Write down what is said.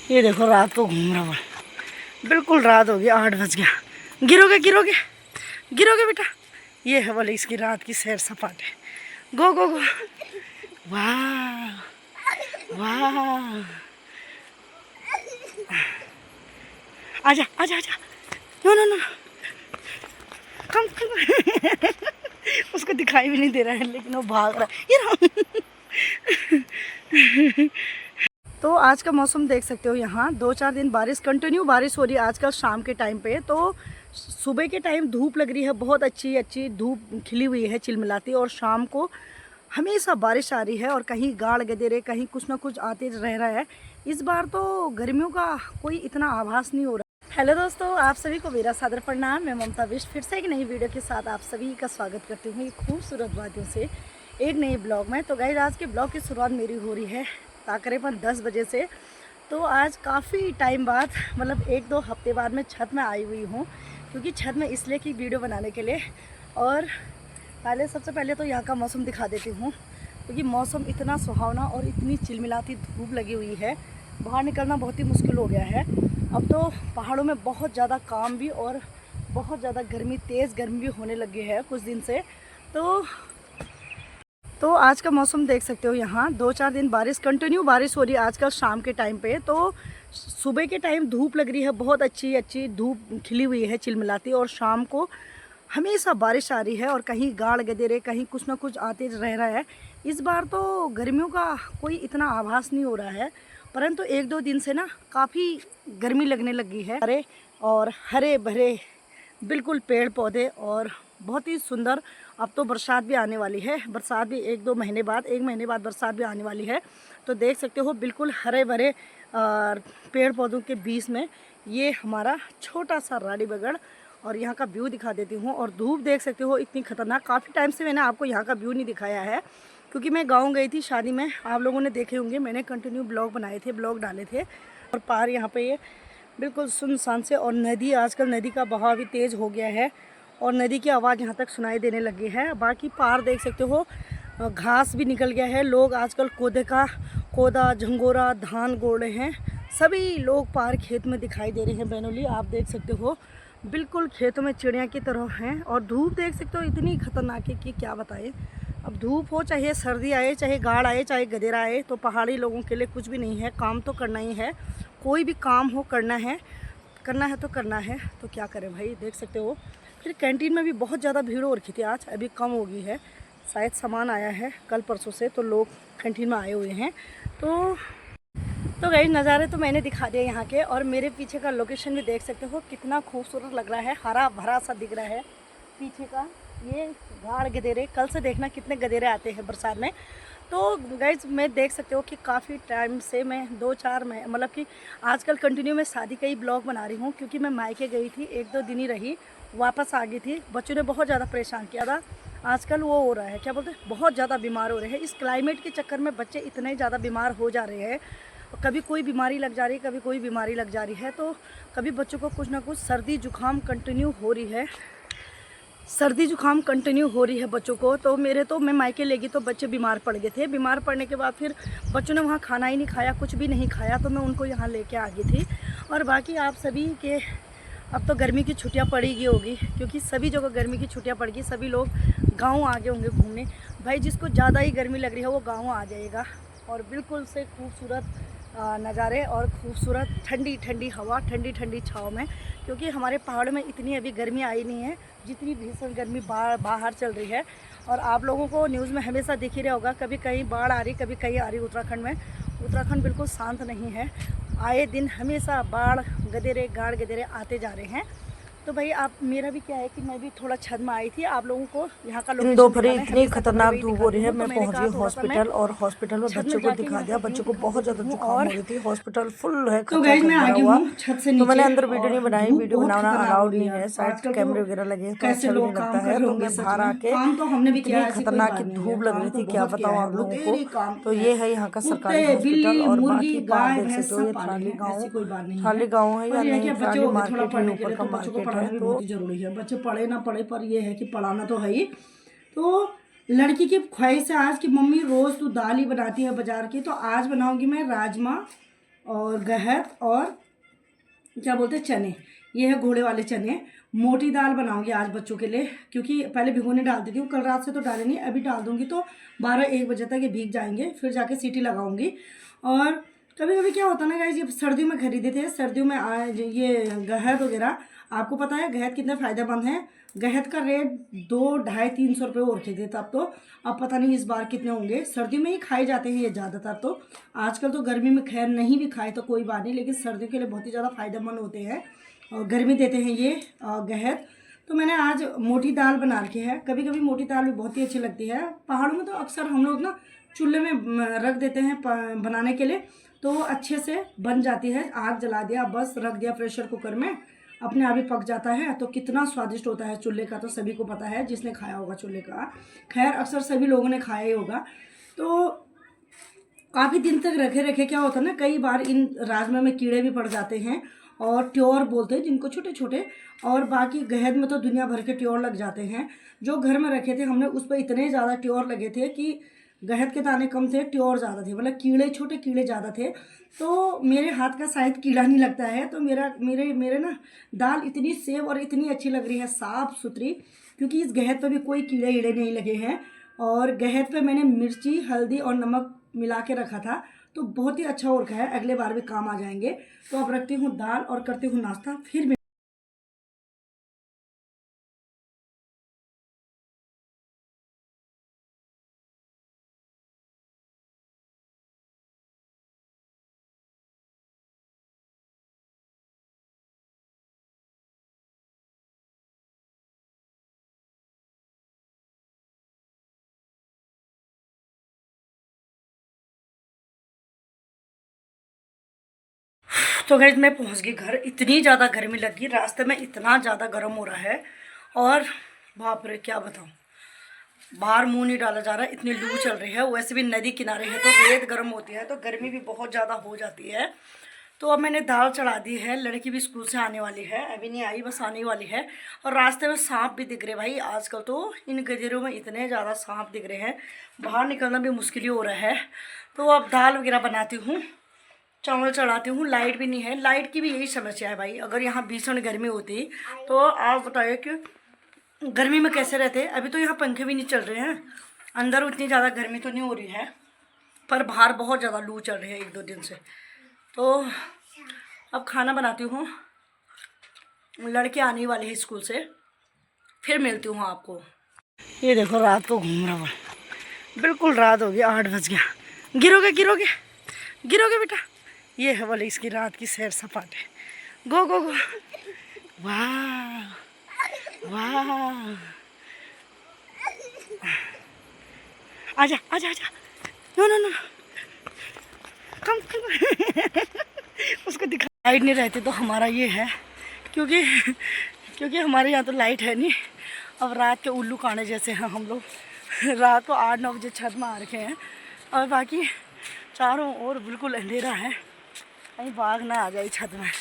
ये देखो रात को घूम रहा हुआ, बिल्कुल रात हो गई, 8 बज गया। गिरोगे गिरोगे गिरोगे बेटा। ये है वाली इसकी रात की सैर सपाटे। गो गो गो। वाह वाह। आजा आजा आजा। नो नो नो कम कम। उसको दिखाई भी नहीं दे रहा है लेकिन वो भाग रहा है। ये तो आज का मौसम देख सकते हो, यहाँ 2-4 दिन बारिश कंटिन्यू बारिश हो रही है आजकल शाम के टाइम पे। तो सुबह के टाइम धूप लग रही है, बहुत अच्छी अच्छी धूप खिली हुई है चिलमिलाती, और शाम को हमेशा बारिश आ रही है और कहीं गाड़ गदेरे कहीं कुछ ना कुछ आते रह रहा है। इस बार तो गर्मियों का कोई इतना आभास नहीं हो रहा। हेलो दोस्तों, आप सभी को मेरा सादर प्रणाम। मैं ममता विष्ट फिर से एक नई वीडियो के साथ आप सभी का स्वागत करती हूँ खूबसूरत वादियों से एक नए ब्लॉग में। तो गाइस, आज के ब्लॉग की शुरुआत मेरी हो रही है तकरीबन 10 बजे से। तो आज काफ़ी टाइम बाद, मतलब 1-2 हफ्ते बाद मैं छत में आई हुई हूँ, क्योंकि छत में इसलिए की वीडियो बनाने के लिए। और सबसे पहले तो यहाँ का मौसम दिखा देती हूँ, क्योंकि मौसम इतना सुहावना और इतनी चिलमिलाती धूप लगी हुई है, बाहर निकलना बहुत ही मुश्किल हो गया है। अब तो पहाड़ों में बहुत ज़्यादा काम भी और बहुत ज़्यादा गर्मी, तेज़ गर्मी भी होने लगी है कुछ दिन से। तो आज का मौसम देख सकते हो, यहाँ 2-4 दिन बारिश कंटिन्यू बारिश हो रही है आजकल शाम के टाइम पे। तो सुबह के टाइम धूप लग रही है, बहुत अच्छी अच्छी धूप खिली हुई है चिलमिलाती, और शाम को हमेशा बारिश आ रही है और कहीं गाड़ गदेरे कहीं कुछ ना कुछ आते रह रहा है। इस बार तो गर्मियों का कोई इतना आभास नहीं हो रहा है, परंतु 1-2 दिन से ना काफ़ी गर्मी लगने लगी है। हरे भरे बिल्कुल पेड़ पौधे, और बहुत ही सुंदर। अब तो बरसात भी आने वाली है, बरसात भी 1-2 महीने बाद, 1 महीने बाद बरसात भी आने वाली है। तो देख सकते हो बिल्कुल हरे भरे पेड़ पौधों के बीच में ये हमारा छोटा सा रानीबगढ़, और यहाँ का व्यू दिखा देती हूँ। और धूप देख सकते हो इतनी खतरनाक, काफ़ी टाइम से मैंने आपको यहाँ का व्यू नहीं दिखाया है, क्योंकि मैं गाँव गई थी शादी में। आप लोगों ने देखे होंगे, मैंने कंटिन्यू ब्लॉग बनाए थे, ब्लॉग डाले थे। और पार यहाँ पे ये बिल्कुल सुनसान से, और नदी, आजकल नदी का बहाव भी तेज़ हो गया है और नदी की आवाज़ यहाँ तक सुनाई देने लगी है। बाकी पार देख सकते हो घास भी निकल गया है। लोग आजकल कोदा झंगोरा धान गोड़ रहे हैं, सभी लोग पार खेत में दिखाई दे रहे हैं। बैनोली आप देख सकते हो बिल्कुल खेतों में चिड़िया की तरह हैं। और धूप देख सकते हो इतनी खतरनाक है कि क्या बताएं। अब धूप हो, चाहे सर्दी आए, चाहे गाड़ आए, चाहे गदेरा आए, तो पहाड़ी लोगों के लिए कुछ भी नहीं है, काम तो करना ही है। कोई भी काम हो करना है तो करना है। तो क्या करें भाई, देख सकते हो। फिर कैंटीन में भी बहुत ज़्यादा भीड़ हो रखी थी, आज अभी कम हो गई है, शायद सामान आया है कल परसों से, तो लोग कैंटीन में आए हुए हैं। तो गाइस, नज़ारे तो मैंने दिखा दिए यहाँ के, और मेरे पीछे का लोकेशन भी देख सकते हो कितना खूबसूरत लग रहा है, हरा भरा सा दिख रहा है पीछे का। ये गाड़ गदेरे, कल से देखना कितने गदेरे आते हैं बरसात में। तो गाइज, मैं देख सकते हो कि काफ़ी टाइम से मैं 2-4 में, मतलब कि आजकल कंटिन्यू मैं शादी का ही ब्लॉग बना रही हूँ, क्योंकि मैं मायके गई थी, 1-2 दिन ही रही, वापस आ गई थी। बच्चों ने बहुत ज़्यादा परेशान किया था। आजकल वो हो रहा है, क्या बोलते हैं, बहुत ज़्यादा बीमार हो रहे हैं। इस क्लाइमेट के चक्कर में बच्चे इतने ज़्यादा बीमार हो जा रहे हैं, कभी कोई बीमारी लग जा रही है, कभी कोई बीमारी लग जा रही है। तो कभी बच्चों को कुछ ना कुछ सर्दी जुकाम कंटिन्यू हो रही है, सर्दी जुकाम कंटिन्यू हो रही है बच्चों को। तो मैं मायके ले गई तो बच्चे बीमार पड़ गए थे। बीमार पड़ने के बाद फिर बच्चों ने वहाँ खाना ही नहीं खाया, कुछ भी नहीं खाया, तो मैं उनको यहाँ लेके आ गई थी। और बाकी आप सभी के अब तो गर्मी की छुट्टियाँ पड़ी गई होगी, क्योंकि सभी जगह गर्मी की छुट्टियाँ पड़ गई, सभी लोग गाँव आ गए होंगे घूमने। भाई, जिसको ज़्यादा ही गर्मी लग रही है वो गाँव आ जाएगा, और बिल्कुल से खूबसूरत नज़ारे और खूबसूरत ठंडी ठंडी हवा, ठंडी ठंडी छाँव में। क्योंकि हमारे पहाड़ों में इतनी अभी गर्मी आई नहीं है जितनी भीषण गर्मी बाहर चल रही है। और आप लोगों को न्यूज़ में हमेशा दिख ही रहा होगा, कभी कहीं बाढ़ आ रही, कभी कहीं आ रही उत्तराखंड में। उत्तराखंड बिल्कुल शांत नहीं है, आए दिन हमेशा बाढ़ गदेरे गाड़ गदेरे आते जा रहे हैं। तो भाई, आप, मेरा भी क्या है कि मैं भी थोड़ा छत में आई थी, आप लोगों को यहाँ का लोकेशन दोपहर इतनी खतरनाक धूप हो रही है। मैं पहुंच गई हॉस्पिटल, और हॉस्पिटल में बच्चों को दिखा दिया। बच्चों को बहुत ज्यादा जुकाम हो रही थी, हॉस्पिटल फुल है, तो गाइस, मैं आ गई हूँ छत से नीचे। तो मैंने अंदर वीडियो नहीं बनाई, वीडियो बनाना अलाउड नहीं है, शायद कैमरे वगैरह लगे तो अच्छा भी नहीं लगता है। तो मैं बाहर आके इतनी खतरनाक धूप लग रही थी, क्या बताऊँ आप लोगों को। तो ये है यहाँ का सरकारी हॉस्पिटल, और बाकी पार देख सकते हो ये थाली गाँव है, यानी थाली मार्केट है, ऊपर का मार्केट है। तो जरूरी है, बच्चे पढ़े ना पढ़े, पर ये है कि पढ़ाना तो है ही। तो लड़की की ख्वाहिश है आज कि मम्मी रोज़ तू दाल ही बनाती है बाजार की, तो आज बनाऊंगी मैं राजमा और गहर और क्या बोलते हैं चने, ये है घोड़े वाले चने। मोटी दाल बनाऊंगी आज बच्चों के लिए, क्योंकि पहले भिगोने डाल देती हूँ, कल रात से तो डाले नहीं, अभी डाल दूंगी तो 12-1 बजे तक ये भीग जाएंगे, फिर जाके सीटी लगाऊंगी। और कभी कभी क्या होता है ना गाइस, ये सर्दियों में खरीदे थे, सर्दियों में ये गहत वगैरह, आपको पता है गहत कितने फ़ायदेमंद है। गहत का रेट 200-250-300 रुपये और थे तब तो, अब पता नहीं इस बार कितने होंगे। सर्दियों में ही खाए जाते हैं ये ज़्यादातर, तो आजकल तो गर्मी में खैर नहीं भी खाए तो कोई बात नहीं, लेकिन सर्दियों के लिए बहुत ही ज़्यादा फ़ायदेमंद होते हैं और गर्मी देते हैं ये गहत। तो मैंने आज मोटी दाल बना रखी है। कभी कभी मोटी दाल भी बहुत ही अच्छी लगती है। पहाड़ों में तो अक्सर हम लोग ना चूल्हे में रख देते हैं बनाने के लिए, तो वो अच्छे से बन जाती है। आग जला दिया, बस रख दिया प्रेशर कुकर में, अपने आप ही पक जाता है। तो कितना स्वादिष्ट होता है चूल्हे का, तो सभी को पता है जिसने खाया होगा चूल्हे का। खैर अक्सर सभी लोगों ने खाया ही होगा। तो काफ़ी दिन तक रखे रखे क्या होता है ना, कई बार इन राजमा में कीड़े भी पड़ जाते हैं, और ट्योर बोलते हैं जिनको, छोटे छोटे। और बाकी गहद में तो दुनिया भर के ट्योर लग जाते हैं। जो घर में रखे थे हमने, उस पर इतने ज़्यादा ट्योर लगे थे कि गहद के दाने कम थे, ट्योर ज़्यादा थे, मतलब कीड़े, छोटे कीड़े ज़्यादा थे। तो मेरे हाथ का शायद कीड़ा नहीं लगता है, तो मेरे ना दाल इतनी सेव और इतनी अच्छी लग रही है, साफ़ सुथरी, क्योंकि इस गहद पर भी कोई कीड़े ईड़े नहीं लगे हैं। और गहद पे मैंने मिर्ची, हल्दी और नमक मिला के रखा था, तो बहुत ही अच्छा हो रखा है, अगले बार भी काम आ जाएंगे। तो अब रखती हूँ दाल और करती हूँ नाश्ता, फिर तो गाइस मैं पहुंच गई घर। इतनी ज़्यादा गर्मी लगी, रास्ते में इतना ज़्यादा गर्म हो रहा है, और बाप रे क्या बताऊं, बाहर मुंह नहीं डाला जा रहा, इतनी लू चल रही है। वैसे भी नदी किनारे है तो रेत गर्म होती है, तो गर्मी भी बहुत ज़्यादा हो जाती है। तो अब मैंने दाल चढ़ा दी है, लड़की भी स्कूल से आने वाली है, अभी नहीं आई, बस आने वाली है। और रास्ते में सांप भी दिख रहे भाई, आजकल तो इन गजरों में इतने ज़्यादा सांप दिख रहे हैं, बाहर निकलना भी मुश्किल ही हो रहा है। तो अब दाल वगैरह बनाती हूँ, चावल चढ़ाती हूँ। लाइट भी नहीं है, लाइट की भी यही समस्या है भाई। अगर यहाँ भीषण गर्मी होती तो आप बताइए कि गर्मी में कैसे रहते। अभी तो यहाँ पंखे भी नहीं चल रहे हैं, अंदर उतनी ज़्यादा गर्मी तो नहीं हो रही है, पर बाहर बहुत ज़्यादा लू चल रही है 1-2 दिन से। तो अब खाना बनाती हूँ, लड़के आने वाले हैं स्कूल से, फिर मिलती हूँ आपको। ये देखो रात को घूम रहा हुआ, बिल्कुल रात हो गई, 8 बज गया। गिरोगे गिरोगे गिरोगे बेटा। ये है वाली इसकी रात की सैर सपाटे। गो गो गो, वाह वाह, आजा आजा आजा, नो नो नो, कम कम। उसको दिखा, लाइट नहीं रहती तो हमारा ये है, क्योंकि हमारे यहाँ तो लाइट है नहीं। अब रात के उल्लू काने जैसे हैं हम लोग, रात को 8-9 बजे छत में आ रखे हैं, और बाकी चारों ओर बिल्कुल अंधेरा है, कहीं बाघ ना आ जाए छत में।